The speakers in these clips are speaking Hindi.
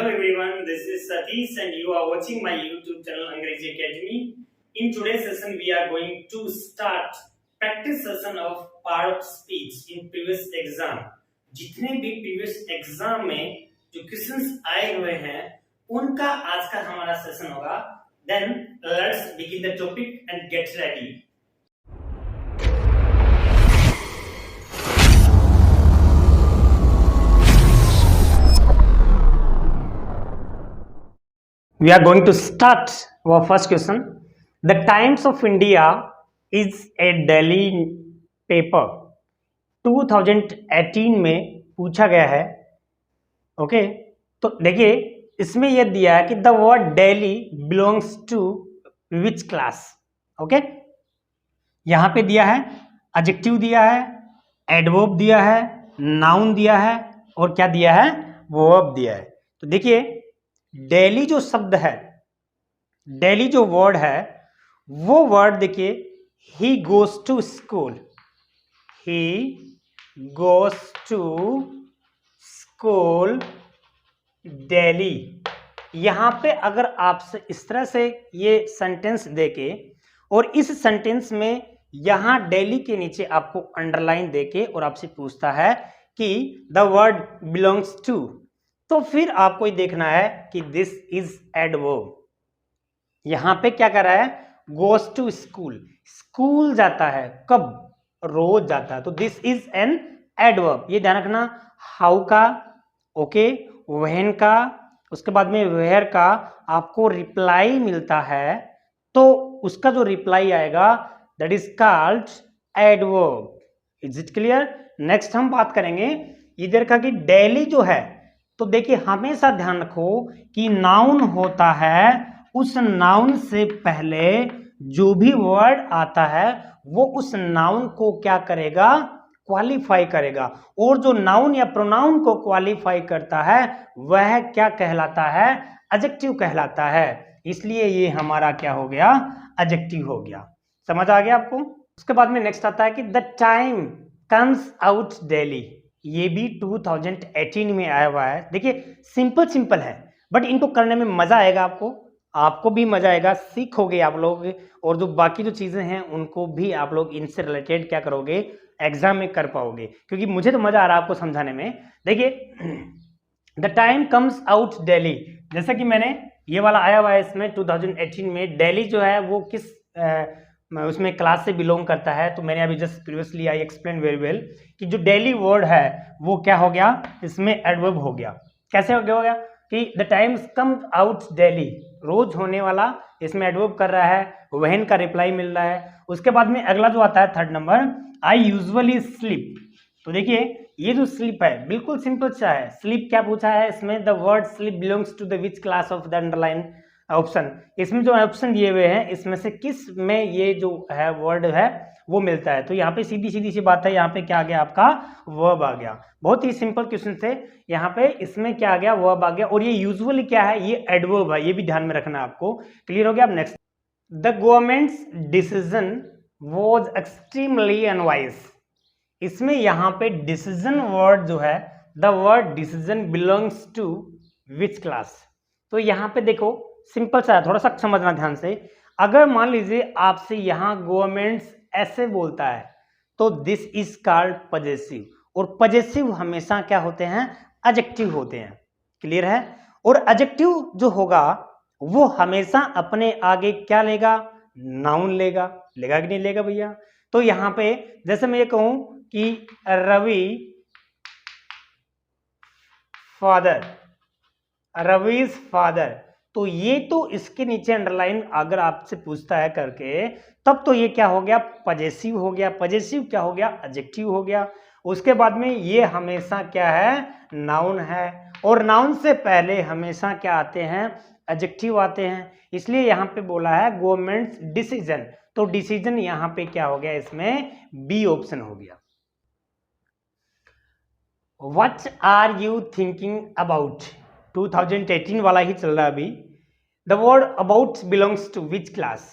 Hello everyone, this is Satish and you are watching my YouTube channel Angrezi Academy. In today's session, we are going to start practice session of part of speech in previous exam. जितने भी previous exam में जो questions आए हुए हैं, उनका आज का हमारा सेशन होगा. Then let's begin the topic and get ready. We are going to start our first question. The Times of India is a daily paper. 2018 में पूछा गया है. ओके, तो देखिए इसमें यह दिया है कि the word daily belongs to which class. Okay, यहां पे दिया है एडजेक्टिव दिया है, एडवर्ब दिया है, नाउन दिया है और क्या दिया है, वर्ब दिया है. तो देखिए डेली जो शब्द है, डेली जो वर्ड है, वो वर्ड देखिए he goes to school. He goes to school daily. यहां पे अगर आपसे इस तरह से ये सेंटेंस देके और इस सेंटेंस में यहां डेली के नीचे आपको अंडरलाइन देके और आपसे पूछता है कि द वर्ड बिलोंग्स टू, तो फिर आपको ये देखना है कि दिस इज एडवर्ब. यहां पे क्या कर रहा है, गोस टू स्कूल. स्कूल जाता है कब, रोज जाता है, तो दिस इज एन एडवर्ब. ये ध्यान रखना. हाउ का, ओके, व्हेन का, उसके बाद में वेयर का आपको रिप्लाई मिलता है, तो उसका जो रिप्लाई आएगा that is called adverb. Is it clear. Next हम बात करेंगे इधर का कि डेली जो है, तो देखिए हमेशा ध्यान रखो कि नाउन होता है, उस नाउन से पहले जो भी वर्ड आता है वो उस नाउन को क्या करेगा, क्वालिफाई करेगा. और जो नाउन या प्रोनाउन को क्वालिफाई करता है वह क्या कहलाता है, एडजेक्टिव कहलाता है. इसलिए ये हमारा क्या हो गया, एडजेक्टिव हो गया. समझ आ गया आपको. उसके बाद में नेक्स्ट आता है कि the time comes out daily. ये भी 2018 में आया हुआ है. देखिए सिंपल है बट इनको करने में मजा आएगा. आपको भी मजा आएगा, सीखोगे आप लोग, और जो बाकी जो चीजें हैं उनको भी आप लोग इनसे रिलेटेड क्या करोगे, एग्जाम में कर पाओगे, क्योंकि मुझे तो मजा आ रहा है आपको समझाने में. देखिए the time comes out daily, जैसा कि मैंने ये वाला आया हुआ है इसमें 2018 में. डेली जो है वो किस उसमें क्लास से बिलोंग करता है, तो मैंने अभी just previously I explain very well कि जो डेली वर्ड है वो क्या हो गया, इसमें एडवर्ब हो गया. कैसे हो गया कि the Times come out daily, रोज होने वाला, इसमें एडवर्ब कर रहा है, व्हेन का रिप्लाई मिल रहा है. उसके बाद में अगला जो आता है third number, I usually sleep. तो देखिए ये जो स्लीप है बिल्कुल सिंपल सा है. स्लीप क्या पूछा है इसमें, the word sleep belongs to the which class of the underline option. इसमें जो ऑप्शन दिए हुए हैं इसमें से किस में ये जो है वर्ड है वो मिलता है. तो यहाँ पे सीधी सी बात है, यहाँ पे क्या आ गया, आपका वर्ब आ गया. बहुत ही सिंपल क्वेश्चन थे. यहाँ पे इसमें क्या आ गया, वर्ब आ गया. और ये यूजुअली क्या है, ये एडवर्ब है. ये भी ध्यान में रखना आपको. क्लियर हो गया. अब next, the government's decision was extremely unwise. इसमें यहाँ पे डिसीजन वर्ड जो है, the word decision belongs to which class. तो यहाँ पे देखो सिंपल सा है, थोड़ा सा समझना ध्यान से. अगर मान लीजिए आपसे यहाँ गवर्नमेंट्स ऐसे बोलता है तो दिस इज कॉल्ड पजेसिव. और पजेसिव हमेशा क्या होते हैं, एडजेक्टिव होते हैं. क्लियर है. और एडजेक्टिव जो होगा वो हमेशा अपने आगे क्या लेगा, नाउन लेगा. लेगा कि नहीं लेगा भैया. तो यहाँ पे जैसे मैं ये कहूं कि रवि फादर, रविज फादर, तो ये तो इसके नीचे अंडरलाइन अगर आपसे पूछता है करके, तब तो ये क्या हो गया, पजेसिव हो गया. पजेसिव क्या हो गया, एडजेक्टिव हो गया. उसके बाद में ये हमेशा क्या है, नाउन है. और नाउन से पहले हमेशा क्या आते हैं, एडजेक्टिव आते हैं. इसलिए यहाँ पे बोला है गवर्नमेंट्स डिसीजन, तो डिसीजन यहाँ पे क्या हो गया, इसमें बी ऑप्शन हो गया. What are you thinking about, 2018 वाला ही चल रहा है अभी. The word about belongs to which class.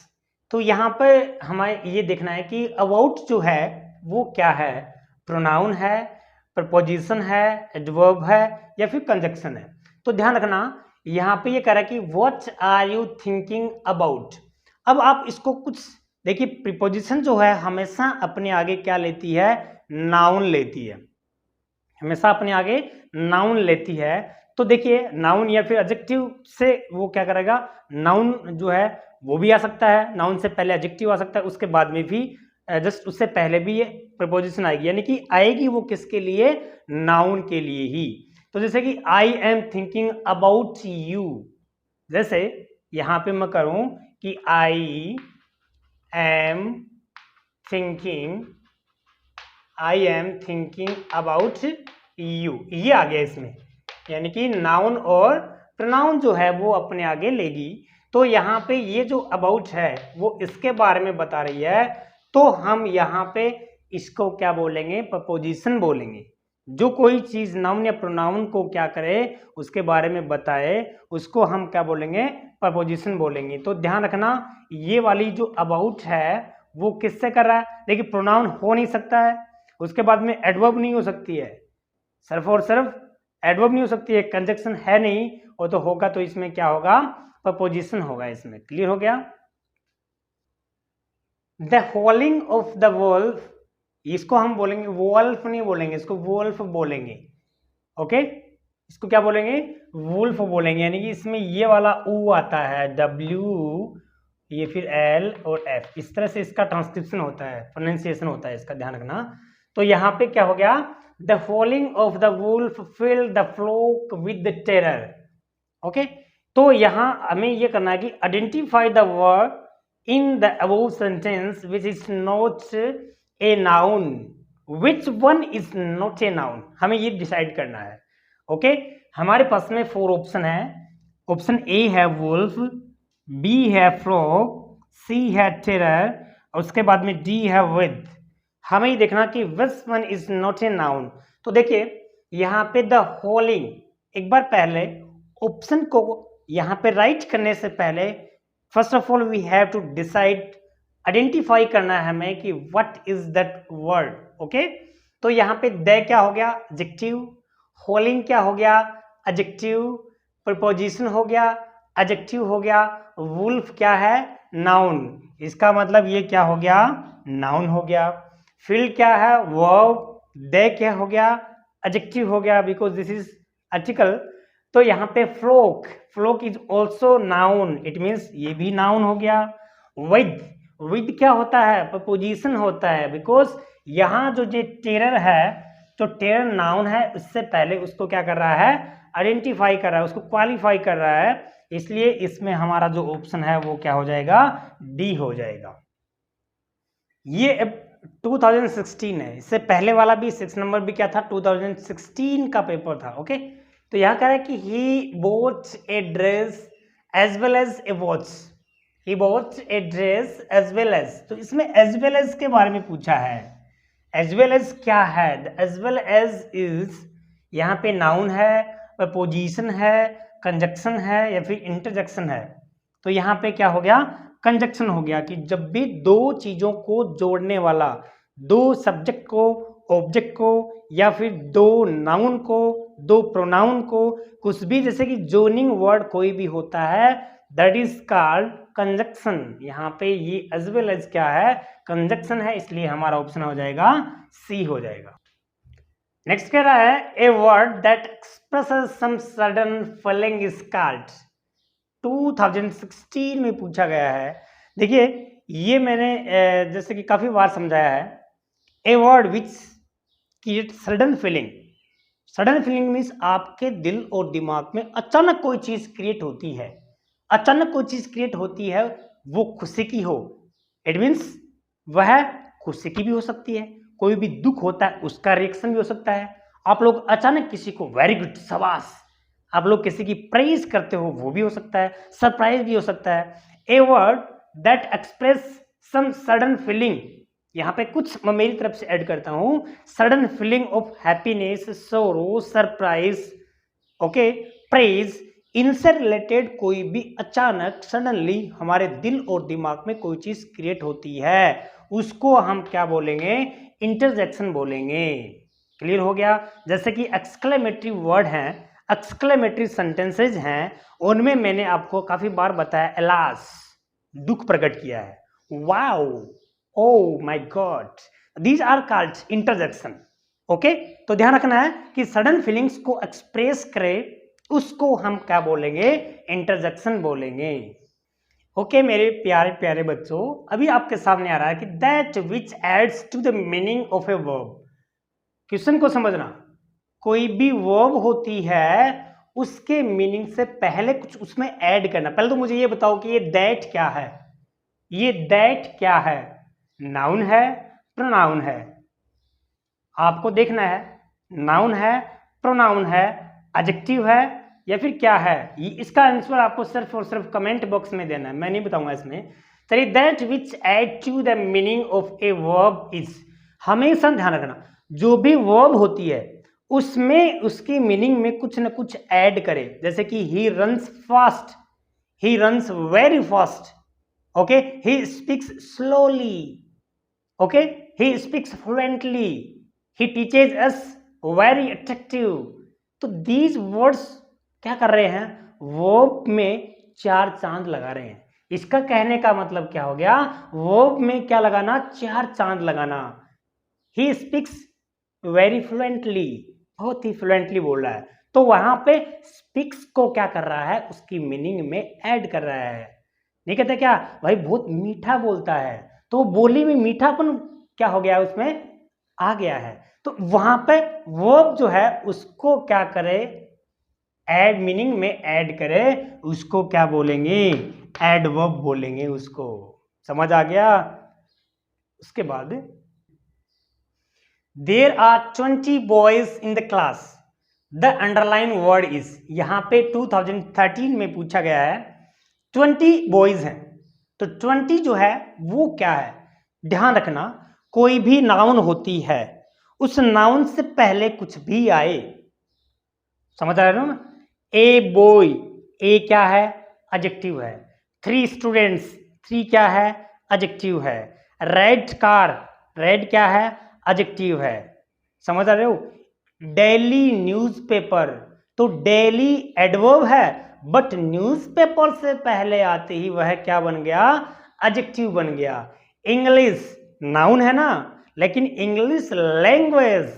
तो यहाँ पे हमें ये देखना है कि अबाउट जो है वो क्या है, प्रोनाउन है, प्रपोजिशन है, एडवर्ब है या फिर कंजक्शन है. तो ध्यान रखना यहाँ पे ये कह रहा है कि what are you thinking about. अब आप इसको कुछ देखिए, प्रीपोजिशन जो है हमेशा अपने आगे क्या लेती है, नाउन लेती है, हमेशा अपने आगे नाउन लेती है। तो देखिए नाउन या फिर एडजेक्टिव से वो क्या करेगा, नाउन जो है वो भी आ सकता है, नाउन से पहले एडजेक्टिव आ सकता है, उसके बाद में भी जस्ट उससे पहले भी ये प्रीपोजिशन आएगी, यानी कि आएगी वो किसके लिए, नाउन के लिए ही। तो जैसे कि I am thinking about you, जैसे यहां पे मैं करूं कि I am thinking about you, ये आ गया इसमें, यानी कि नाउन और प्रोनाउन जो है वो अपने आगे लेगी। तो यहाँ पे ये जो अबाउट है वो इसके बारे में बता रही है, तो हम यहाँ पे इसको क्या बोलेंगे, प्रपोजिशन बोलेंगे। जो कोई चीज नाउन या प्रोनाउन को क्या करे, उसके बारे में बताए, उसको हम क्या बोलेंगे, प्रपोजिशन बोलेंगे। तो ध्यान रखना ये वाली जो अबाउट है वो किससे कर रहा है, देखिए प्रोनाउन हो नहीं सकता है, उसके बाद में एडवर्ब नहीं हो सकती है, सिर्फ और सिर्फ एडवर्ब नहीं हो सकती है, कंजक्शन है नहीं, और तो होगा तो इसमें क्या होगा, प्रपोजिशन होगा इसमें। क्लियर हो गया। The howling of the Wolff, इसको हम बोलेंगे वोल्फ नहीं बोलेंगे, इसको वोल्फ बोलेंगे। ओके, इसको क्या बोलेंगे, वुल्फ बोलेंगे, यानी कि इसमें ये वाला ऊ आता है, W ये फिर L और F, इस तरह से इसका ट्रांसक्रिप्शन होता है, प्रोनाउंसिएशन होता है इसका, ध्यान रखना। तो यहाँ पे क्या हो गया, the howling of the wolf filled the flock with terror. Okay, तो यहाँ हमें ये करना है कि identify the word in the above sentence which is not a noun, which one is not a noun, हमें ये डिसाइड करना है। ओके, हमारे पास में 4 ऑप्शन है। ऑप्शन ए है वुल्फ, बी है फ्रॉग, सी है टेरर, और उसके बाद में डी है विद। हमें ये देखना कि which one is not a noun। तो देखिए यहाँ पे द हॉलिंग, एक बार पहले ऑप्शन को यहाँ पे राइट करने से पहले first of all we have to decide, identify करना है हमें कि what is that word. Okay, तो यहाँ पे द क्या हो गया, एडजेक्टिव, हॉलिंग क्या हो गया, एडजेक्टिव, प्रीपोजिशन हो गया, एडजेक्टिव हो गया, वुल्फ क्या है, नाउन, इसका मतलब ये क्या हो गया, नाउन हो गया। फील्ड क्या है, वर्ब, द क्या हो गया, एडजेक्टिव हो गया बिकॉज दिस इज आर्टिकल। तो यहाँ पे flock, flock is also noun, it means ये भी नाउन हो गया। विद, विद क्या होता है, प्रपोजिशन होता है, बिकॉज यहाँ जो टेरर है, जो टेरर नाउन है, उससे पहले उसको क्या कर रहा है, आइडेंटिफाई कर रहा है, उसको क्वालिफाई कर रहा है, इसलिए इसमें हमारा जो ऑप्शन है वो क्या हो जाएगा, डी हो जाएगा। ये 2016 है, इससे पहले वाला भी 6 नंबर भी क्या था, 2016 का पेपर था। ओके, तो यहाँ कह रहा है कि he bought a dress as well as a watch, he bought a dress as well as, तो इसमें as well as के बारे में पूछा है। as well as क्या है, as well as is यहाँ पे नाउन है, प्रपोजिशन है, कंजक्शन है या फिर इंटरजेक्शन है। तो यहाँ पे क्या हो गया, कंजक्शन हो गया, कि जब भी दो चीजों को जोड़ने वाला, दो सब्जेक्ट को, ऑब्जेक्ट को, या फिर दो नाउन को, दो प्रोनाउन को, कुछ भी जैसे कि जोनिंग वर्ड कोई भी होता है, दैट इज कॉल्ड कंजक्शन। यहाँ पे ये एज वेल एज क्या है, कंजक्शन है, इसलिए हमारा ऑप्शन हो जाएगा सी हो जाएगा। नेक्स्ट कह रहा है a word that expresses some sudden feeling is called. 2016 में पूछा गया है। देखिए ये मैंने जैसे कि काफी बार समझाया है, a word which create sudden feeling. Sudden feeling means आपके दिल और दिमाग में अचानक कोई चीज क्रिएट होती है, अचानक कोई चीज क्रिएट होती है, वो खुशी की हो, इट मीन्स वह खुशी की भी हो सकती है, कोई भी दुख होता है उसका रिएक्शन भी हो सकता है। आप लोग अचानक किसी को वेरी गुड, शाबाश, आप लोग किसी की प्रेज करते हो, वो भी हो सकता है, सरप्राइज भी हो सकता है। A word that express some sudden feeling, यहाँ पे कुछ मैं मेरी तरफ से ऐड करता हूं, सडन फीलिंग ऑफ हैप्पीनेस, सोरो, सरप्राइज, ओके, प्रेज, इनसे रिलेटेड कोई भी अचानक सडनली हमारे दिल और दिमाग में कोई चीज क्रिएट होती है, उसको हम क्या बोलेंगे, इंटरजेक्शन बोलेंगे। क्लियर हो गया। जैसे कि एक्सक्लेमेटरी वर्ड है, एक्सक्लेमेटरी सेंटेंसेज हैं उनमें मैंने आपको काफी बार बताया एलास, दुख प्रकट किया है, wow, oh my God, these are called interjection. Okay, तो ध्यान रखना है कि सडन फीलिंग्स को एक्सप्रेस करे उसको हम क्या बोलेंगे, इंटरजेक्शन बोलेंगे। ओके मेरे प्यारे प्यारे बच्चों, अभी आपके सामने आ रहा है कि that which adds to the meaning of a verb. Question को समझना, कोई भी वर्ब होती है उसके मीनिंग से पहले कुछ उसमें ऐड करना। पहले तो मुझे ये बताओ कि ये दैट क्या है, ये दैट क्या है, नाउन है, प्रोनाउन है? आपको देखना है नाउन है, प्रोनाउन है, एडजेक्टिव है या फिर क्या है। इसका आंसर आपको सिर्फ और सिर्फ कमेंट बॉक्स में देना है, मैं नहीं बताऊंगा इसमें। चलिए, that which add to the meaning of a verb is, हमेशा ध्यान रखना जो भी वर्ब होती है उसमें उसकी मीनिंग में कुछ न कुछ ऐड करे। जैसे कि he runs fast, he runs very fast, okay, he speaks slowly, okay, he speaks fluently, he teaches us very attractive। तो these words क्या कर रहे हैं, वर्ब में 4 चांद लगा रहे हैं। इसका कहने का मतलब क्या हो गया, वर्ब में क्या लगाना, 4 चांद लगाना। he speaks very fluently, बहुत ही फ्लुएंटली बोल रहा है, तो वहां पे स्पीक्स को क्या कर रहा है, उसकी मीनिंग में ऐड कर रहा है। नहीं कहते क्या भाई बहुत मीठा बोलता है, तो बोली में मीठापन क्या हो गया, उसमें आ गया है। तो वहां पे वर्ब जो है उसको क्या करे, ऐड, मीनिंग में ऐड करे, उसको क्या बोलेंगे, एडवर्ब बोलेंगे उसको। समझ आ गया? उसके बाद there are 20 boys in the class, the underline word is, यहां पे 2013 में पूछा गया है 20 बॉयज हैं, तो 20 जो है वो क्या है। ध्यान रखना, कोई भी नाउन होती है उस नाउन से पहले कुछ भी आए, समझ आ रहे हो ना। ए बॉय, ए क्या है, एडजेक्टिव है। 3 स्टूडेंट्स, 3 क्या है, एडजेक्टिव है। रेड कार, रेड क्या है, एडजेक्टिव है। समझ आ रहे हो। डेली न्यूज़पेपर, तो डेली एडवर्ब है, बट न्यूज़पेपर से पहले आते ही वह क्या बन गया, एडजेक्टिव बन गया। इंग्लिश नाउन है ना, लेकिन इंग्लिश लैंग्वेज,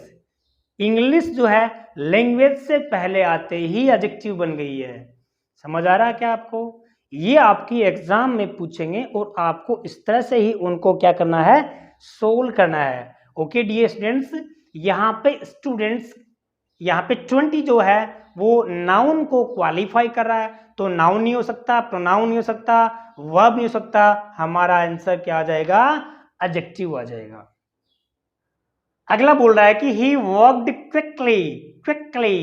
इंग्लिश जो है लैंग्वेज से पहले आते ही एडजेक्टिव बन गई है। समझ आ रहा है क्या आपको? ये आपकी एग्जाम में पूछेंगे और आपको इस तरह से ही उनको क्या करना है, सोल्व करना है। ओके डियर स्टूडेंट्स, यहाँ पे स्टूडेंट्स, यहाँ पे 20 जो है वो नाउन को क्वालिफाई कर रहा है, तो नाउन नहीं हो सकता, प्रोनाउन नहीं हो सकता, वर्ब नहीं हो सकता, हमारा आंसर क्या आ जाएगा, एडजेक्टिव आ जाएगा। अगला बोल रहा है कि ही वर्कड क्विकली, क्विकली,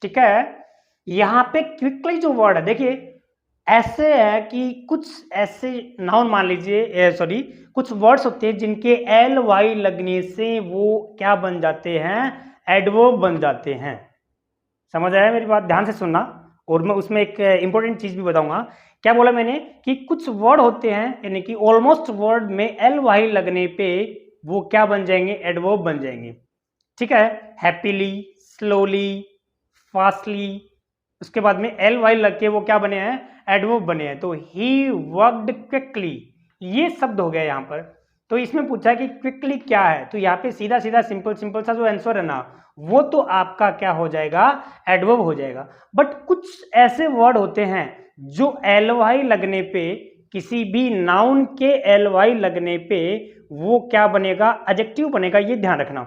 ठीक है। यहां पे क्विकली जो वर्ड है, देखिए ऐसे है कि कुछ ऐसे नाउन मान लीजिए, सॉरी, कुछ वर्ड्स होते हैं जिनके एल वाई लगने से वो क्या बन जाते हैं, एडवर्ब बन जाते हैं। समझ आया मेरी बात, ध्यान से सुनना। और मैं उसमें एक इंपॉर्टेंट चीज भी बताऊंगा। क्या बोला मैंने कि कुछ वर्ड होते हैं यानी कि ऑलमोस्ट वर्ड में एल वाई लगने पे वो क्या बन जाएंगे, एडवर्ब बन जाएंगे, ठीक है। हैप्पीली, स्लोली, फास्टली, उसके बाद में एल वाई लग के वो क्या बने हैं, एडवर्ब बने हैं। तो ही वर्कड क्विकली, ये शब्द हो गया यहाँ पर। तो इसमें पूछा कि क्विकली क्या है, तो यहाँ पे सीधा सीधा सिंपल सिंपल सा जो आंसर है ना, वो तो आपका क्या हो जाएगा, एडवर्ब हो जाएगा। बट कुछ ऐसे वर्ड होते हैं जो एल वाई लगने पे, किसी भी नाउन के एल वाई लगने पे वो क्या बनेगा, एडजेक्टिव बनेगा। ये ध्यान रखना,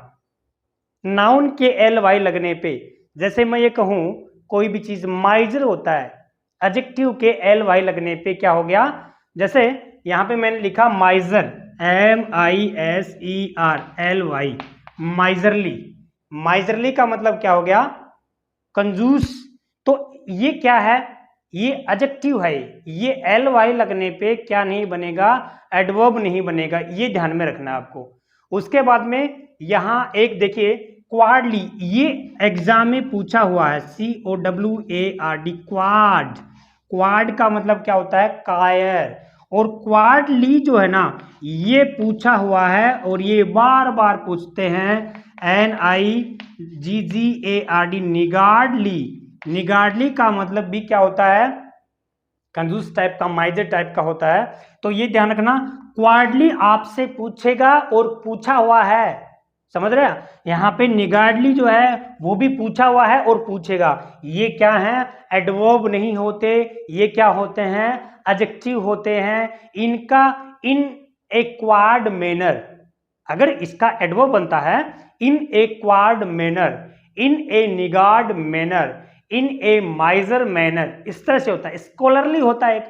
नाउन के एल वाई लगने पे, जैसे मैं ये कहूं कोई भी चीज माइजर होता है, एडजेक्टिव के एल वाई लगने पे क्या हो गया, जैसे यहां पे मैंने लिखा माइजर, MISER, माइजरली, माइजरली का मतलब क्या हो गया, कंजूस। तो ये क्या है, ये एडजेक्टिव है, ये एल वाई लगने पे क्या नहीं बनेगा, एडवर्ब नहीं बनेगा। ये ध्यान में रखना आपको। उसके बाद में यहां एक देखिए क्वाडली, ये एग्जाम में पूछा हुआ है, COWARD, क्वाड। क्वाड का मतलब क्या होता है, कायर। और क्वाडली जो है ना, ये पूछा हुआ है और ये बार बार पूछते हैं, NIGGARD, निगार्डली। निगार्डली का मतलब भी क्या होता है, कंजूस टाइप का, माइजर टाइप का होता है। तो ये ध्यान रखना, क्वार्डली आपसे पूछेगा और पूछा हुआ है, समझ रहे हैं। यहाँ पे निगार्डली जो है वो भी पूछा हुआ है और पूछेगा। ये क्या है, एडवर्ब नहीं होते, ये क्या होते हैं, एडजेक्टिव होते हैं। इनका इन ए क्वार्ड मैनर, अगर इसका एडवर्ब बनता है इन ए क्वार्ड मैनर, इन ए निगार्ड मैनर, इन ए माइजर मैनर, इस तरह से होता है। स्कॉलरली होता है,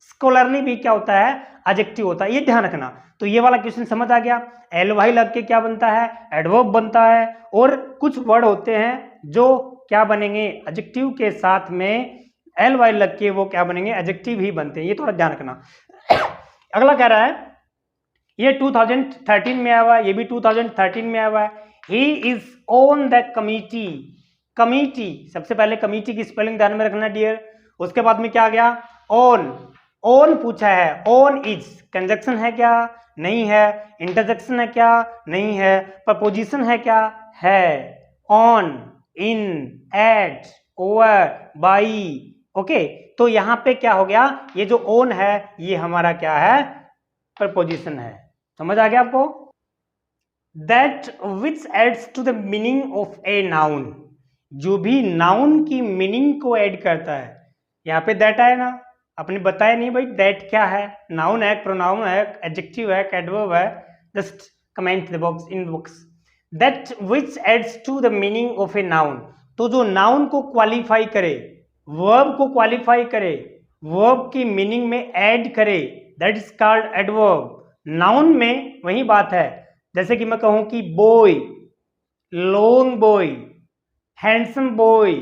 स्कॉलरली भी क्या होता है, एडजेक्टिव होता है, ये ध्यान रखना। तो ये वाला क्वेश्चन समझ आ गया। एल वाई लग के क्या बनता है, एडवर्ब बनता है, और कुछ वर्ड होते हैं जो क्या बनेंगे, एडजेक्टिव के साथ में एल वाई लग के वो क्या बनेंगे, एडजेक्टिव ही बनते हैं, ये थोड़ा ध्यान रखना। अगला कह रहा है, ये 2013 में आया हुआ है, ये भी 2013 में आया हुआ है। He is on the committee, committee, सबसे पहले कमिटी की स्पेलिंग ध्यान में रखना डियर। उसके बाद में क्या आ गया, ऑन, ऑन पूछा है, ऑन इज कंजक्शन है क्या, नहीं है। इंटरजेक्शन है क्या, नहीं है। प्रपोजिशन है क्या, है। On, in, at, over, by, okay. तो यहां पे क्या हो गया, ये जो ऑन है ये हमारा क्या है, प्रपोजिशन है। समझ आ गया आपको। That which adds to the meaning of a noun, जो भी नाउन की मीनिंग को ऐड करता है। यहाँ पे दैट आया ना, आपने बताया नहीं भाई दैट क्या है, नाउन है, प्रोनाउन है, एडजेक्टिव है, एडवर्ब है, just comment the box in box. That which adds to the meaning of a noun, तो जो नाउन को क्वालिफाई करे, वर्ब को क्वालिफाई करे, वर्ब की मीनिंग में ऐड करे, that is called adverb. Noun में वही बात है, जैसे कि मैं कहूं कि boy, long boy, handsome boy,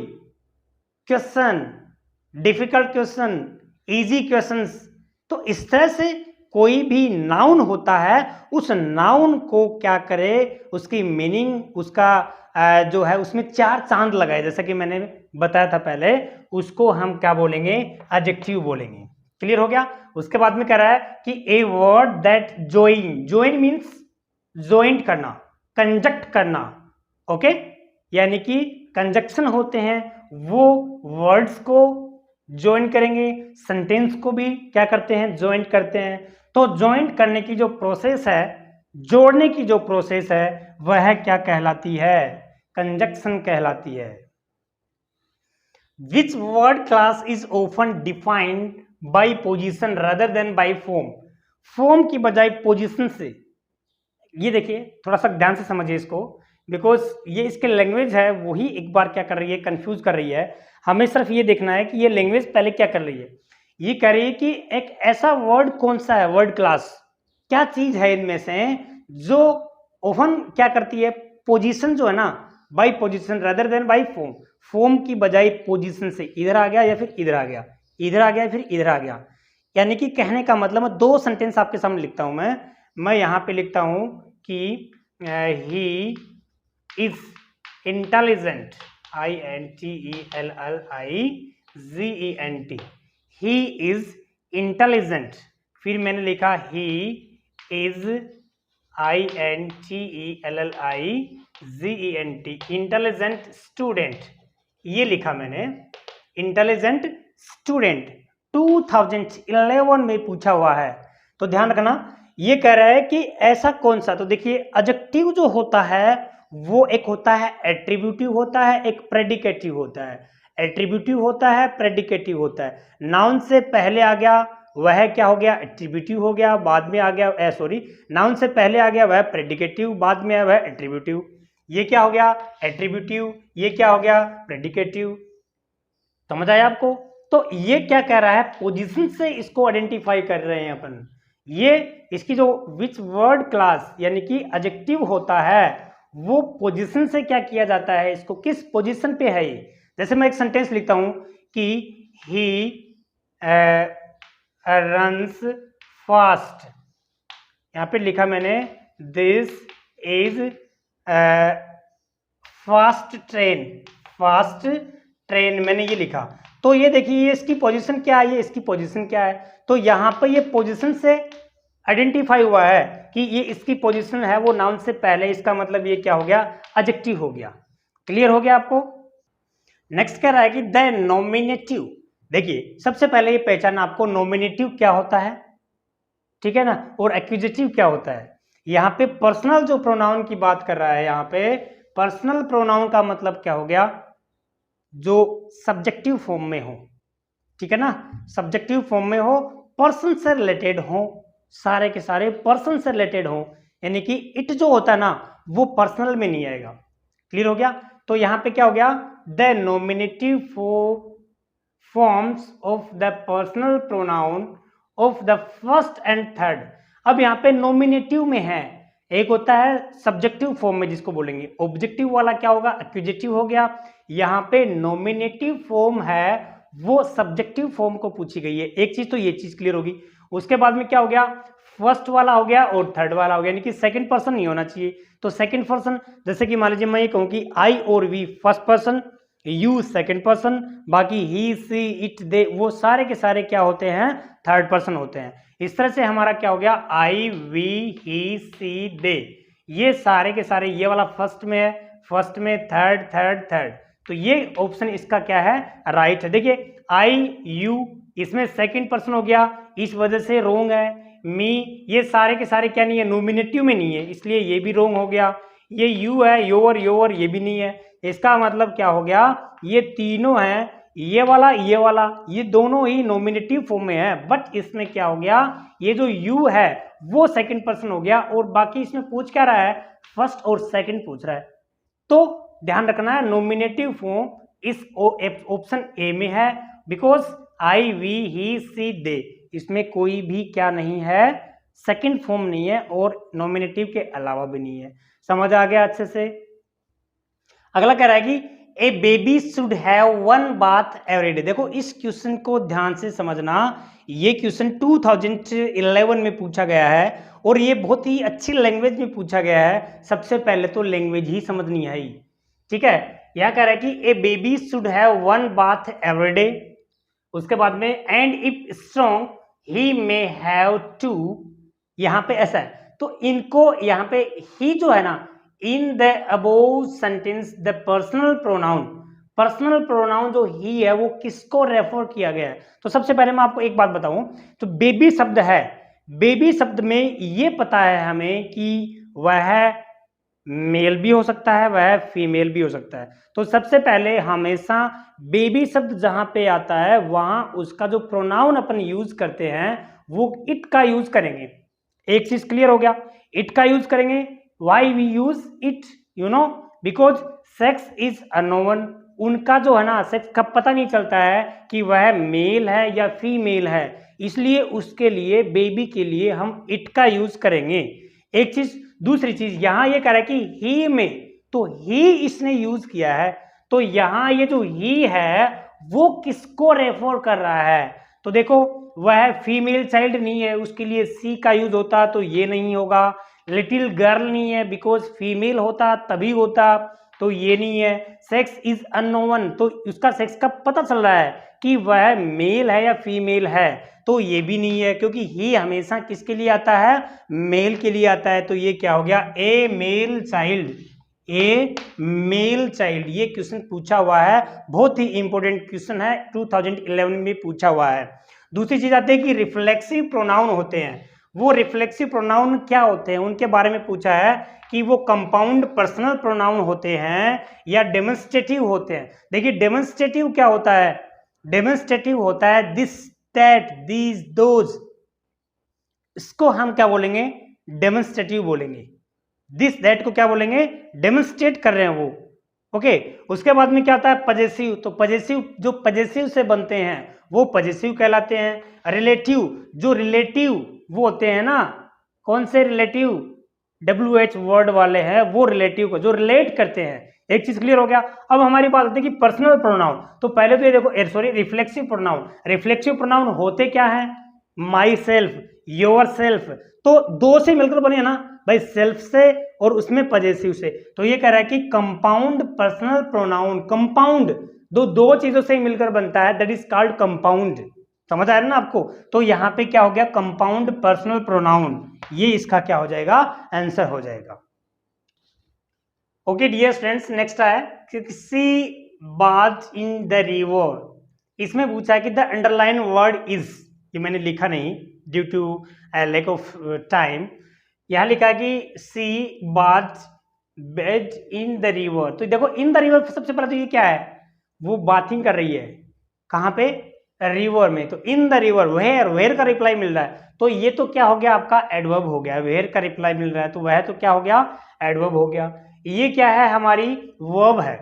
question, difficult question, easy questions. तो इस तरह से कोई भी नाउन होता है, उस नाउन को क्या करे, उसकी मीनिंग, उसका जो है उसमें चार चांद लगाए, जैसा कि मैंने बताया था पहले, उसको हम क्या बोलेंगे, एडजेक्टिव बोलेंगे। क्लियर हो गया। उसके बाद में कह रहा है कि ए word that join, join means joint करना, कंजक्ट करना, ओके। यानी कि कंजक्शन होते हैं, वो वर्ड्स को ज्वाइन करेंगे, सेंटेंस को भी क्या करते हैं, ज्वाइंट करते हैं। तो ज्वाइंट करने की जो प्रोसेस है, जोड़ने की जो प्रोसेस है, वह क्या कहलाती है, कंजक्शन कहलाती है। Which word class is often defined by position rather than by form, form की बजाय पोजिशन से। ये देखिए थोड़ा सा ध्यान से समझिए इसको, बिकॉज ये इसके लैंग्वेज है वही एक बार क्या कर रही है, कंफ्यूज कर रही है। हमें सिर्फ ये देखना है कि ये लैंग्वेज पहले क्या कर रही है। ये कह रही है कि एक ऐसा वर्ड कौन सा है, वर्ड क्लास, क्या चीज है इनमें से जो ओफन क्या करती है, पोजीशन जो है ना, by position rather than by form, form की बजाय पोजीशन से, इधर आ गया या फिर इधर आ गया, इधर आ गया फिर इधर आ गया। यानी कि कहने का मतलब, मैं दो सेंटेंस आपके सामने लिखता हूं, मैं यहाँ पे लिखता हूं कि he is intelligent, INTELLIGENT, he is intelligent. फिर मैंने लिखा he is INTELLIGENT, intelligent student, ये लिखा मैंने, इंटेलिजेंट स्टूडेंट। 2011 में पूछा हुआ है। तो ध्यान रखना, ये कह रहा है कि ऐसा कौन सा, तो देखिए एडजेक्टिव जो होता है वो एक होता है एट्रीब्यूटिव होता है, एक प्रेडिकेटिव होता है। एट्रीब्यूटिव होता है, प्रेडिकेटिव होता है। नाउन से पहले आ गया वह क्या हो गया, एट्रीब्यूटिव हो गया, बाद में आ गया नाउन से पहले आ गया वह प्रेडिकेटिव, बाद में आया वह एट्रीब्यूटिव। ये क्या हो गया, एट्रीब्यूटिव, ये क्या हो गया, प्रेडिकेटिव। समझ आया आपको। तो ये क्या कह रहा है, पोजीशन से इसको आइडेंटिफाई कर रहे हैं अपन। ये इसकी जो विच वर्ड क्लास यानी कि एडजेक्टिव होता है, वो पोजीशन से क्या किया जाता है, इसको किस पोजीशन पे है ये। जैसे मैं एक सेंटेंस लिखता हूं कि ही रन्स फास्ट, यहां पे लिखा मैंने this is fast train, fast train मैंने ये लिखा। तो ये देखिए ये इसकी पोजीशन क्या है, ये इसकी पोजीशन क्या है। तो यहां पर ये पोजीशन से आइडेंटिफाई हुआ है कि ये इसकी पोजीशन है, वो नाउन से पहले, इसका मतलब ये क्या हो गया, एडजेक्टिव हो गया। क्लियर हो गया आपको। नेक्स्ट कह रहा है कि द नॉमिनेटिव, देखिए सबसे पहले ये पहचाना आपको नॉमिनेटिव क्या होता है, ठीक है ना, और एक्यूजेटिव क्या होता है। यहाँ पे पर्सनल जो प्रोनाउन की बात कर रहा है, यहाँ पे पर्सनल प्रोनाउन का मतलब क्या हो गया, जो सब्जेक्टिव फॉर्म में हो, ठीक है ना, सब्जेक्टिव फॉर्म में हो, पर्सन से रिलेटेड हो, सारे के सारे पर्सन से रिलेटेड हो, यानी कि इट जो होता है ना वो पर्सनल में नहीं आएगा। क्लियर हो गया। तो यहाँ पे क्या हो गया, the nominative forms of the personal pronoun of the first and third. अब यहाँ पे नॉमिनेटिव में है, एक होता है सब्जेक्टिव फॉर्म में जिसको बोलेंगे, ऑब्जेक्टिव वाला क्या होगा, एक्यूजेटिव हो गया। यहाँ पे नॉमिनेटिव फॉर्म है वो सब्जेक्टिव फॉर्म को पूछी गई है। एक चीज तो ये चीज क्लियर होगी। उसके बाद में क्या हो गया, फर्स्ट वाला हो गया और थर्ड वाला हो गया, यानी कि सेकंड पर्सन नहीं होना चाहिए। तो सेकंड पर्सन, जैसे कि मान लीजिए मैं ये कहूँ कि आई और we first person, you second person, बाकी ही सी इट दे वो सारे के सारे क्या होते हैं, थर्ड पर्सन होते हैं। इस तरह से हमारा क्या हो गया, आई वी ही सी दे, ये सारे के सारे, ये वाला फर्स्ट में है, फर्स्ट में थर्ड थर्ड थर्ड, तो ये ऑप्शन इसका क्या है, राइट है। देखिए आई यू इसमें सेकंड पर्सन हो गया, इस वजह से रोंग है। मी ये सारे के सारे क्या नहीं है, नॉमिनेटिव में नहीं है, इसलिए ये भी रोंग हो गया। ये यू है, योर योर ये भी नहीं है, इसका मतलब क्या हो गया, ये तीनों हैं, ये वाला ये दोनों ही नॉमिनेटिव फॉर्म में है। बट इसमें क्या हो गया, ये जो यू है वो सेकंड पर्सन हो गया, और बाकी इसमें पूछ क्या रहा है, फर्स्ट और सेकंड पूछ रहा है। तो ध्यान रखना है नॉमिनेटिव फॉर्म इस ऑप्शन ए में है, बिकॉज आई वी ही सी दे, इसमें कोई भी क्या नहीं है, सेकंड फॉर्म नहीं है और नॉमिनेटिव के अलावा भी नहीं है। समझ आ गया अच्छे से। अगला कह रहा है कि a baby should have one bath every day. देखो इस क्वेश्चन को ध्यान से समझना, ये क्वेश्चन 2011 में पूछा गया है और ये बहुत ही अच्छी लैंग्वेज में पूछा गया है। सबसे पहले तो लैंग्वेज ही समझनी है ही, ठीक है। यह कह रहा है कि a baby should have one bath every day, उसके बाद में and if strong he may have two, यहां पे ऐसा है। तो इनको यहां पे ही जो है ना, in the above sentence the personal pronoun जो ही है वो किसको रेफर किया गया है। तो सबसे पहले मैं आपको एक बात बताऊं, तो बेबी शब्द है, बेबी शब्द में ये पता है हमें कि वह मेल भी हो सकता है, वह फीमेल भी हो सकता है। तो सबसे पहले हमेशा बेबी शब्द जहां पे आता है वहां उसका जो प्रोनाउन अपन यूज करते हैं वो इट का यूज करेंगे। एक चीज क्लियर हो गया, इट का यूज करेंगे। Why we use it, you know, because sex is unknown, उनका जो है ना सेक्स का पता नहीं चलता है कि वह मेल है या फीमेल है, इसलिए उसके लिए बेबी के लिए हम इट का यूज करेंगे। एक चीज, दूसरी चीज यहां ये कह रहा है कि ही में, तो ही इसने यूज किया है, तो यहां ये जो ही है वो किसको रेफर कर रहा है, तो देखो वह फीमेल चाइल्ड नहीं है, उसके लिए सी का यूज होता तो ये नहीं होगा। लिटिल गर्ल नहीं है, बिकॉज फीमेल होता तभी होता, तो ये नहीं है। सेक्स इज अननोन, तो उसका सेक्स का पता चल रहा है कि वह मेल है या फीमेल है, तो ये भी नहीं है, क्योंकि ही हमेशा किसके लिए आता है, मेल के लिए आता है। तो ये क्या हो गया, ए मेल चाइल्ड, ए मेल चाइल्ड। ये क्वेश्चन पूछा हुआ है, बहुत ही इंपॉर्टेंट क्वेश्चन है, 2011 में पूछा हुआ है। दूसरी चीज आती है कि रिफ्लेक्सिव प्रोनाउन होते हैं, वो रिफ्लेक्सिव प्रोनाउन क्या होते हैं उनके बारे में पूछा है कि वो कंपाउंड पर्सनल प्रोनाउन होते हैं या डेमोन्स्ट्रेटिव होते हैं। देखिए डेमोन्स्ट्रेटिव क्या होता है, डेमोन्स्ट्रेटिव होता है दिस दैट दीज दोज, इसको हम क्या बोलेंगे, डेमोन्स्ट्रेटिव बोलेंगे। दिस दैट को क्या बोलेंगे, डेमोन्स्ट्रेट कर रहे हैं वो, ओके। उसके बाद में क्या आता है, पजेसिव, तो पजेसिव जो पजेसिव से बनते हैं वो पजेसिव कहलाते हैं। रिलेटिव, जो रिलेटिव वो होते हैं ना, कौन से रिलेटिव, WH वर्ड वाले हैं वो रिलेटिव को जो रिलेट करते हैं। एक चीज क्लियर हो गया। अब हमारी बात होती है कि पर्सनल प्रोनाउन, तो पहले तो ये देखो sorry reflexive pronoun, reflexive pronoun होते क्या है, माई सेल्फ, योर सेल्फ, तो दो से मिलकर बने ना भाई, सेल्फ से और उसमें पजेसिव से। तो ये कह रहा है कि कंपाउंड पर्सनल प्रोनाउन, कंपाउंड दो चीजों से मिलकर बनता है, दैट इज कॉल्ड कंपाउंड। समझ आ रहा है ना आपको। तो यहां पे क्या हो गया, कंपाउंड पर्सनल प्रोनाउन, ये इसका क्या हो जाएगा, आंसर हो जाएगा। ओके डियर स्टूडेंट्स, नेक्स्ट है किसी बाथ इन द रिवर। इसमें पूछा है कि द अंडरलाइन वर्ड इज, ये मैंने लिखा नहीं due to lack of time. यहाँ लिखा है कि she bathed in the river. तो देखो इन द रिवर सबसे पहले तो ये क्या है, वो बाथिंग कर रही है कहाँ पे, रिवर में। तो इन द रिवर, वेयर का रिप्लाई मिल रहा है, तो ये तो क्या हो गया आपका एडवर्ब हो गया। वेयर का रिप्लाई मिल रहा है तो वह तो क्या हो गया, एडवर्ब हो गया। ये क्या है, हमारी वर्ब है।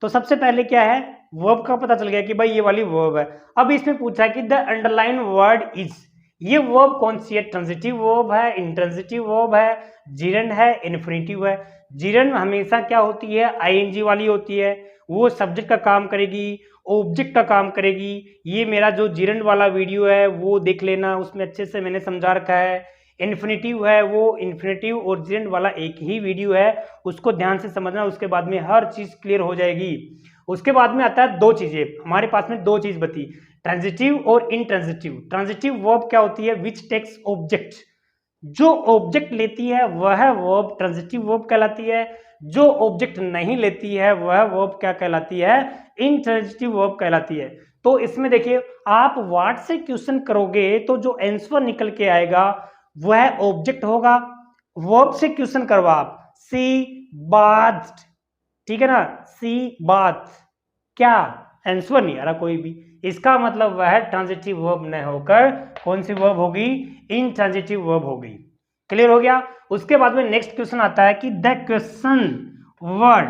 तो सबसे पहले क्या है, वर्ब का पता चल गया कि भाई ये वाली वर्ब है। अब इसमें पूछा है कि द अंडरलाइन वर्ड इज, ये वर्ब कौन सी है, ट्रांजिटिव वर्ब है, इंट्रांजिटिव वर्ब है, जिरंड है, इन्फिनिटिव है। जिरंड हमेशा क्या होती है, आईएनजी वाली होती है, वो सब्जेक्ट का काम करेगी, ऑब्जेक्ट का काम करेगी। ये मेरा जो जिरंड वाला वीडियो है वो देख लेना, उसमें अच्छे से मैंने समझा रखा है। इन्फिनिटिव है, वो इन्फिनिटिव और जिरंड वाला एक ही वीडियो है, उसको ध्यान से समझना, उसके बाद में हर चीज क्लियर हो जाएगी। उसके बाद में आता है दो चीजें, हमारे पास में दो चीज बती, ट्रांजिटिव और इनट्रांजिटिव। ट्रांजिटिव वर्ब क्या होती है, विच टेक्स ऑब्जेक्ट, जो ऑब्जेक्ट लेती है वह वर्ब ट्रांजिटिव वर्ब कहलाती है, जो ऑब्जेक्ट नहीं लेती है वह वर्ब क्या कहलाती है, इनट्रांजिटिव वर्ब कहलाती है। तो इसमें देखिए आप व्हाट से क्वेश्चन करोगे तो जो आंसर निकल के आएगा वह ऑब्जेक्ट होगा। वर्ब से क्वेश्चन करो आप, सी बाथ, ठीक है ना, सी बाथ, क्या आंसर नहीं आ रहा कोई भी, इसका मतलब वह ट्रांजिटिव वर्ब न होकर कौन सी वर्ब होगी, इनट्रांजिटिव वर्ब होगी। क्लियर हो गया। उसके बाद में नेक्स्ट क्वेश्चन आता है कि the question word,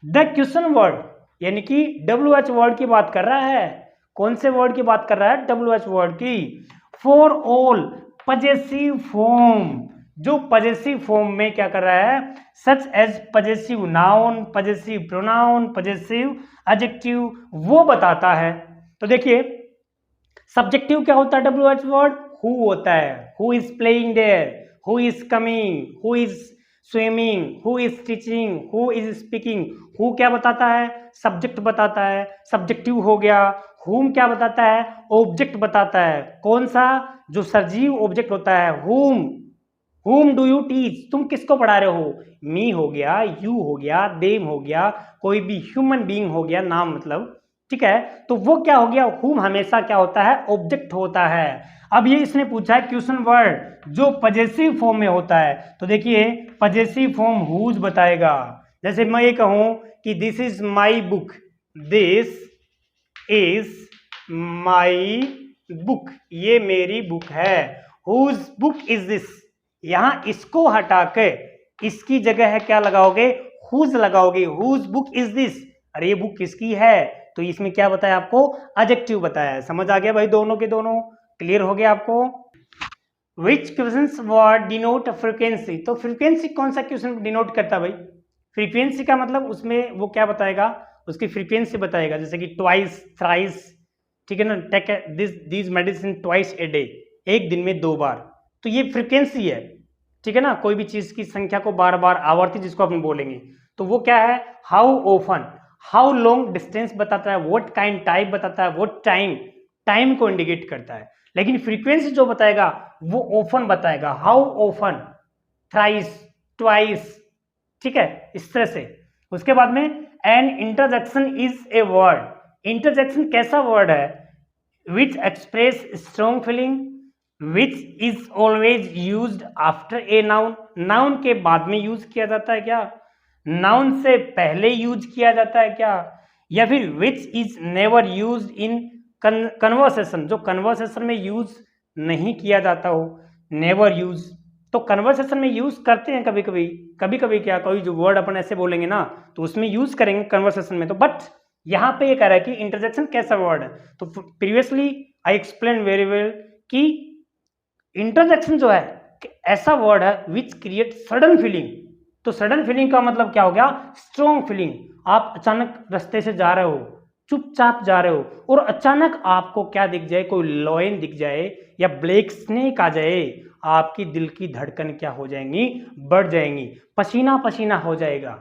the question word यानी कि WH वर्ड की बात कर रहा है। कौन से वर्ड की बात कर रहा है, WH वर्ड की। फॉर ऑल पजेसिव फॉर्म, जो पजेसिव फॉर्म में क्या कर रहा है, such as possessive noun, possessive pronoun, possessive adjective, वो बताता है। तो देखिए सब्जेक्टिव क्या होता है, WH वर्ड हु होता है, who is playing there, who is coming, who is swimming, who is teaching, who is speaking. Who क्या बताता है, सब्जेक्ट बताता है, सब्जेक्टिव हो गया। हुम क्या बताता है, ऑब्जेक्ट बताता है। कौन सा, जो सजीव ऑब्जेक्ट होता है, हुम डू यू टीच, तुम किसको पढ़ा रहे हो, मी हो गया, यू हो गया, देम हो गया, कोई भी ह्यूमन बीइंग हो गया, नाम मतलब, ठीक है। तो वो क्या हो गया, हुम हमेशा क्या होता है, ऑब्जेक्ट होता है। अब ये इसने पूछा है क्वेश्चन वर्ड जो पजेसिव फॉर्म में होता है, तो देखिए पजेसिव फॉर्म हुज बताएगा। जैसे मैं ये कहूं कि this is my book, this is my book, ये मेरी बुक है। हुज बुक इज दिस, यहां इसको हटाकर इसकी जगह है क्या लगाओगे, हुज लगाओगे, हुज बुक इज दिस, अरे ये बुक किसकी है, तो इसमें क्या बताया आपको, एडजेक्टिव बताया है। समझ आ गया भाई, दोनों के दोनों क्लियर हो गया आपको। विच क्वेश्चंस वर्ड डिनोट फ्रीक्वेंसी, तो फ्रीक्वेंसी कौन सा क्वेश्चन डिनोट करता है भाई, फ्रीक्वेंसी का मतलब उसमें वो क्या बताएगा, उसकी फ्रीक्वेंसी बताएगा। जैसे कि ट्वाइस, थ्राइस, ठीक है ना, take this medicine twice a day, एक दिन में 2 बार, तो ये फ्रीक्वेंसी है, ठीक है ना। कोई भी चीज की संख्या को बार बार, आवर्ती जिसको अपन बोलेंगे, तो वो क्या है, how often, how long distance बताता है, व्हाट काइंड टाइप बताता है, व्हाट टाइम, टाइम को इंडिकेट करता है। लेकिन फ्रीक्वेंसी जो बताएगा वो ओफन बताएगा, हाउ ओफन, थ्राइस, ट्वाइस, ठीक है, इस तरह से। उसके बाद में an interjection is a word, interjection कैसा वर्ड है, which express strong feeling, which is always used after a noun, noun के बाद में यूज किया जाता है क्या, नाउन से पहले यूज किया जाता है क्या, या फिर which is never used in conversation, जो कन्वर्सेशन में यूज नहीं किया जाता हो, नेवर यूज। तो कन्वर्सेशन में यूज करते हैं कभी कभी, कभी कभी क्या, कोई जो वर्ड अपन ऐसे बोलेंगे ना तो उसमें यूज करेंगे कन्वर्सेशन में, तो बट यहां पे ये कह रहा है कि इंटरजेक्शन कैसा वर्ड है। तो previously I explain very well कि इंटरजेक्शन जो है ऐसा वर्ड है विच क्रिएट सडन फीलिंग। तो सडन फीलिंग का मतलब क्या हो गया, स्ट्रॉन्ग फीलिंग। आप अचानक रास्ते से जा रहे हो, चुपचाप जा रहे हो और अचानक आपको क्या दिख जाए, कोई लॉयन दिख जाए या ब्लैक स्नेक आ जाए, आपकी दिल की धड़कन क्या हो जाएंगी, बढ़ जाएंगी, पसीना पसीना हो जाएगा।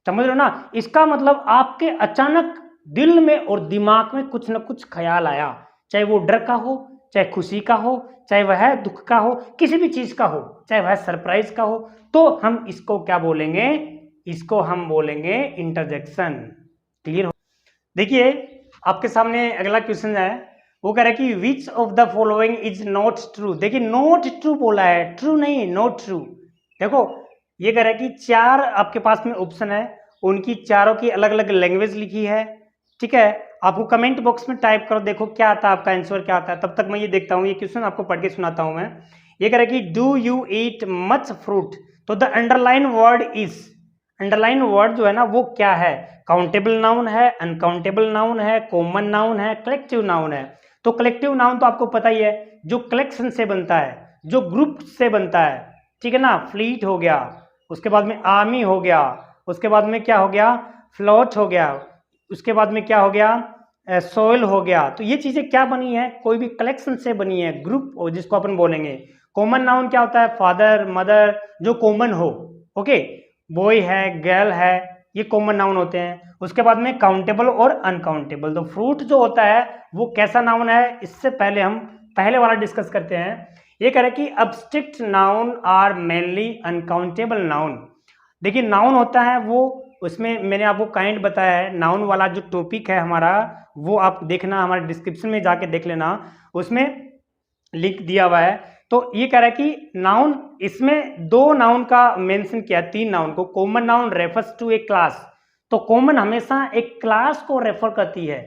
समझ लो ना, इसका मतलब आपके अचानक दिल में और दिमाग में कुछ ना कुछ ख्याल आया, चाहे वो डर का हो, चाहे खुशी का हो, चाहे वह दुख का हो, किसी भी चीज का हो, चाहे वह सरप्राइज का हो, तो हम इसको क्या बोलेंगे, इसको हम बोलेंगे इंटरजेक्शन। क्लियर हो? देखिए आपके सामने अगला क्वेश्चन है, वो कह रहा है कि which of the following is not true. देखिए नॉट ट्रू बोला है, ट्रू नहीं, नॉट ट्रू। देखो ये कह रहा है कि 4 आपके पास में ऑप्शन है, उनकी चारों की अलग अलग लैंग्वेज लिखी है। ठीक है, आपको कमेंट बॉक्स में टाइप करो, देखो क्या आता है, आपका आंसर क्या आता है। तब तक मैं ये देखता हूँ, ये क्वेश्चन आपको पढ़ के सुनाता हूँ मैं। ये कह रहा है कि do you eat much fruit, तो the underline word is, underline word जो है ना वो क्या है, काउंटेबल नाउन है, अनकाउंटेबल नाउन है, कॉमन नाउन है, कलेक्टिव नाउन है। तो कलेक्टिव नाउन तो आपको पता ही है, जो कलेक्शन से बनता है, जो ग्रुप से बनता है। ठीक है ना, फ्लीट हो गया, उसके बाद में आर्मी हो गया, उसके बाद में क्या हो गया, फ्लोट हो गया, उसके बाद में क्या हो गया, सोइल हो गया। तो ये चीजें क्या बनी है, कोई भी कलेक्शन से बनी है, ग्रुप जिसको अपन बोलेंगे। कॉमन नाउन क्या होता है, फादर मदर, जो कॉमन हो। ओके, बॉय है, गर्ल है, ये कॉमन नाउन होते हैं। उसके बाद में काउंटेबल और अनकाउंटेबल। तो फ्रूट जो होता है वो कैसा नाउन है, इससे पहले हम पहले वाला डिस्कस करते हैं। ये कह रहे हैं कि abstract noun are mainly uncountable noun. देखिए नाउन होता है वो, उसमें मैंने आपको काइंड बताया है, नाउन वाला जो टॉपिक है हमारा वो आप देखना, हमारे डिस्क्रिप्शन में जाके देख लेना, उसमें लिंक दिया हुआ है। तो ये कह रहा है कि नाउन, इसमें 2 नाउन का मेंशन किया, 3 नाउन को। Common noun refers to a class, तो कॉमन हमेशा एक क्लास को रेफर करती है,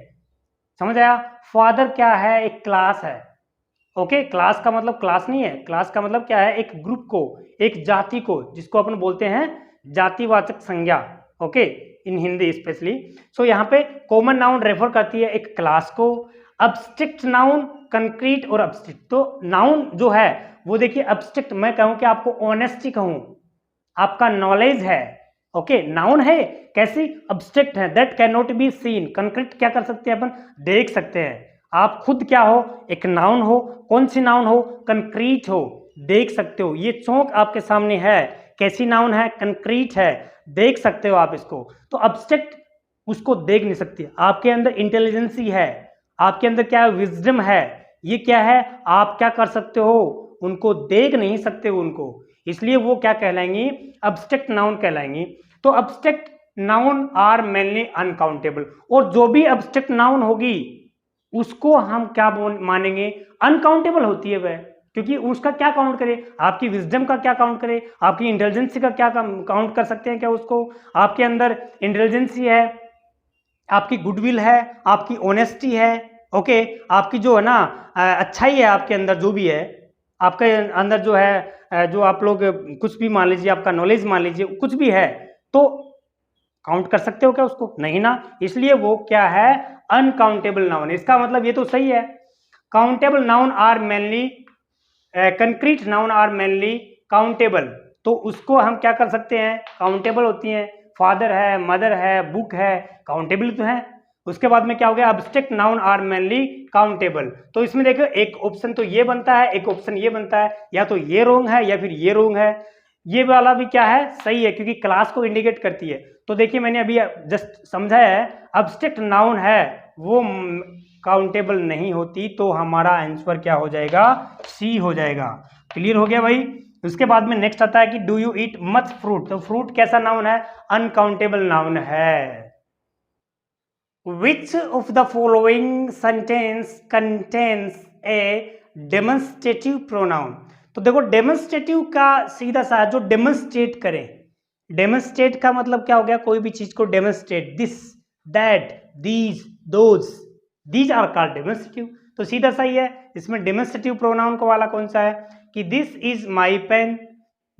समझ आया। फादर क्या है, एक क्लास है। ओके, क्लास का मतलब क्लास नहीं है, क्लास का मतलब क्या है, एक ग्रुप को, एक जाति को, जिसको अपन बोलते हैं जातिवाचक संज्ञा। ओके, इन हिंदी स्पेशली। सो यहाँ पे कॉमन नाउन रेफर करती है एक क्लास को। अब्स्ट्रैक्ट नाउन कंक्रीट और अब्स्ट्रैक्ट, तो नाउन जो है वो देखिए अब्स्ट्रैक्ट, मैं कहूँ कि आपको ऑनेस्टी कहूँ, आपका नॉलेज है। ओके, नाउन है कैसी, अब्स्ट्रैक्ट है, that can not be seen. Concrete क्या कर सकते हैं अपन, देख सकते हैं। आप खुद क्या हो, एक नाउन हो, कौन सी नाउन हो, कंक्रीट हो, देख सकते हो। ये चौक आपके सामने है, कैसी नाउन है, कंक्रीट है, देख सकते हो आप इसको। तो अब्स्ट्रैक्ट उसको देख नहीं सकती, आपके अंदर इंटेलिजेंसी है, आपके अंदर क्या है, विजडम है। ये क्या है, आप क्या कर सकते हो, उनको देख नहीं सकते हो उनको, इसलिए वो क्या कहलाएंगी, अब्स्ट्रैक्ट नाउन कहलाएंगी। तो abstract noun are mainly uncountable, और जो भी अब्स्ट्रैक्ट नाउन होगी उसको हम क्या मानेंगे, अनकाउंटेबल होती है वह, क्योंकि उसका क्या काउंट करे, आपकी विजडम का क्या काउंट करे, आपकी इंटेलिजेंसी का क्या काउंट कर सकते हैं क्या उसको। आपके अंदर इंटेलिजेंसी है, आपकी गुडविल है, आपकी ऑनेस्टी है। ओके, आपकी जो है ना अच्छाई है, आपके अंदर जो भी है, आपके अंदर जो है, जो आप लोग कुछ भी मान लीजिए, आपका नॉलेज मान लीजिए, कुछ भी है, तो काउंट कर सकते हो क्या उसको, नहीं ना, इसलिए वो क्या है, अनकाउंटेबल नाउन। इसका मतलब ये तो सही है, countable noun are mainly, concrete noun are mainly countable, तो उसको हम क्या कर सकते हैं, काउंटेबल होती हैं। फादर है, मदर है, बुक है, काउंटेबल तो है। उसके बाद में क्या हो गया, abstract noun are mainly countable. तो इसमें देखो एक ऑप्शन तो ये बनता है, एक ऑप्शन ये बनता है, या तो ये रोंग है या फिर ये रोंग है। ये वाला भी क्या है, सही है, क्योंकि क्लास को इंडिकेट करती है। तो देखिए मैंने अभी जस्ट समझाया है, अब्स्ट्रैक्ट नाउन है वो काउंटेबल नहीं होती, तो हमारा आंसर क्या हो जाएगा, सी हो जाएगा। क्लियर हो गया भाई। उसके बाद में नेक्स्ट आता है कि do you eat much fruit, तो फ्रूट कैसा नाउन है, अनकाउंटेबल नाउन है। Which of the following sentence contains a demonstrative pronoun? तो देखो डेमोन्स्ट्रेटिव का सीधा सा जो डेमोन्स्ट्रेट करे, डेमोन्स्ट्रेट का मतलब क्या हो गया, कोई भी चीज को demonstrate, this that these those, these are called demonstrative. तो सीधा सा ही है, इसमें डेमोन्स्ट्रेटिव प्रोनाउन को वाला कौन सा है, कि this is my pen,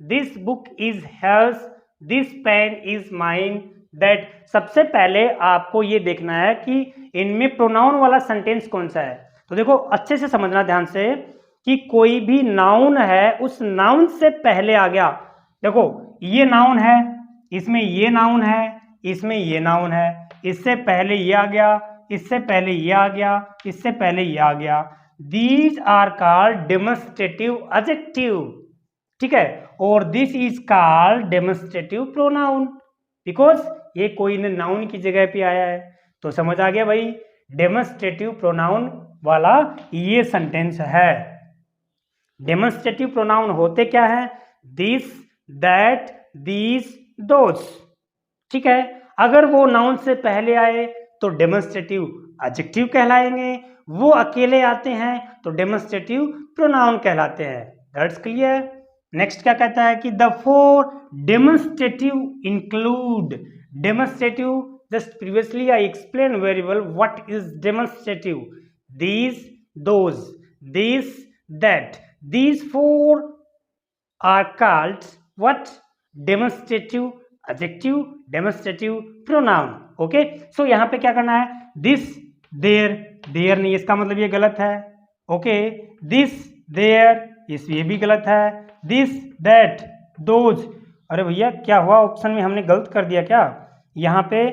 this book is hers, this pen is mine, that. सबसे पहले आपको ये देखना है कि इनमें प्रोनाउन वाला सेंटेंस कौन सा है। तो देखो अच्छे से समझना ध्यान से, कि कोई भी नाउन है, उस नाउन से पहले आ गया, देखो ये नाउन है, इसमें ये नाउन है, इसमें ये नाउन है, इससे पहले ये आ गया, इससे पहले ये आ गया, इससे पहले ये आ गया, these are called demonstrative adjective. ठीक है, और this is called demonstrative pronoun, because ये कोई ने नाउन की जगह पे आया है। तो समझ आ गया भाई, डेमोन्स्ट्रेटिव प्रोनाउन वाला ये सेंटेंस है। डेमोन्स्ट्रेटिव प्रोनाउन होते क्या है, दिस दैट दीज दोज। ठीक है, अगर वो नाउन से पहले आए तो डेमोन्स्ट्रेटिव एडजेक्टिव कहलाएंगे, वो अकेले आते हैं तो डेमोन्स्ट्रेटिव प्रोनाउन कहलाते हैं। That's clear. नेक्स्ट क्या कहता है कि the four demonstrative include demonstrative, just previously I explain very well what is demonstrative, these, those, this, that, these four are called what? Demonstrative adjective, demonstrative pronoun. Okay, so यहां पे क्या करना है, दिस देयर, देयर नहीं, इसका मतलब ये गलत है। ओके, दिस देयर, ये भी गलत है। दिस दैट दोज, अरे भैया क्या हुआ, ऑप्शन में हमने गलत कर दिया क्या? यहाँ पे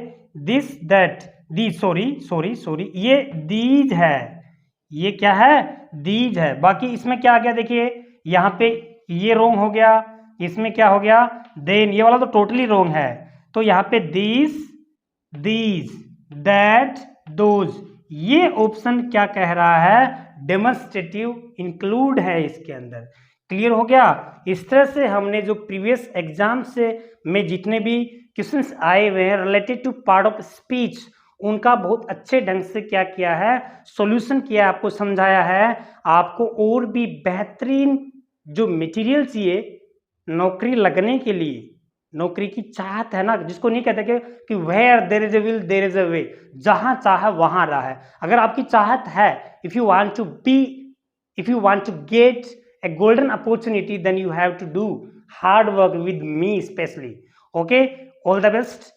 दिस दैट दी, सॉरी, ये दीज है, ये क्या है, दीज है। बाकी इसमें क्या आ गया, देखिए यहाँ पे ये रोंग हो गया, इसमें क्या हो गया, देन, ये वाला तो टोटली रोंग है। तो यहाँ पे दिस, दीज, दैट, दोज, ये ऑप्शन क्या कह रहा है, डेमोन्स्ट्रेटिव इंक्लूड है इसके अंदर। क्लियर हो गया। इस तरह से हमने जो प्रीवियस एग्जाम से में जितने भी क्वेश्चंस आए हुए हैं related to part of speech, उनका बहुत अच्छे ढंग से क्या किया है, सॉल्यूशन किया, आपको समझाया है। आपको और भी बेहतरीन जो मटेरियल चाहिए नौकरी लगने के लिए, नौकरी की चाहत है ना, जिसको नहीं कहते कि where there is a will there is a way, जहां चाहे वहां राह है। अगर आपकी चाहत है, if you want to get a golden opportunity, then you have to do hard work with me especially. Okay, all the best.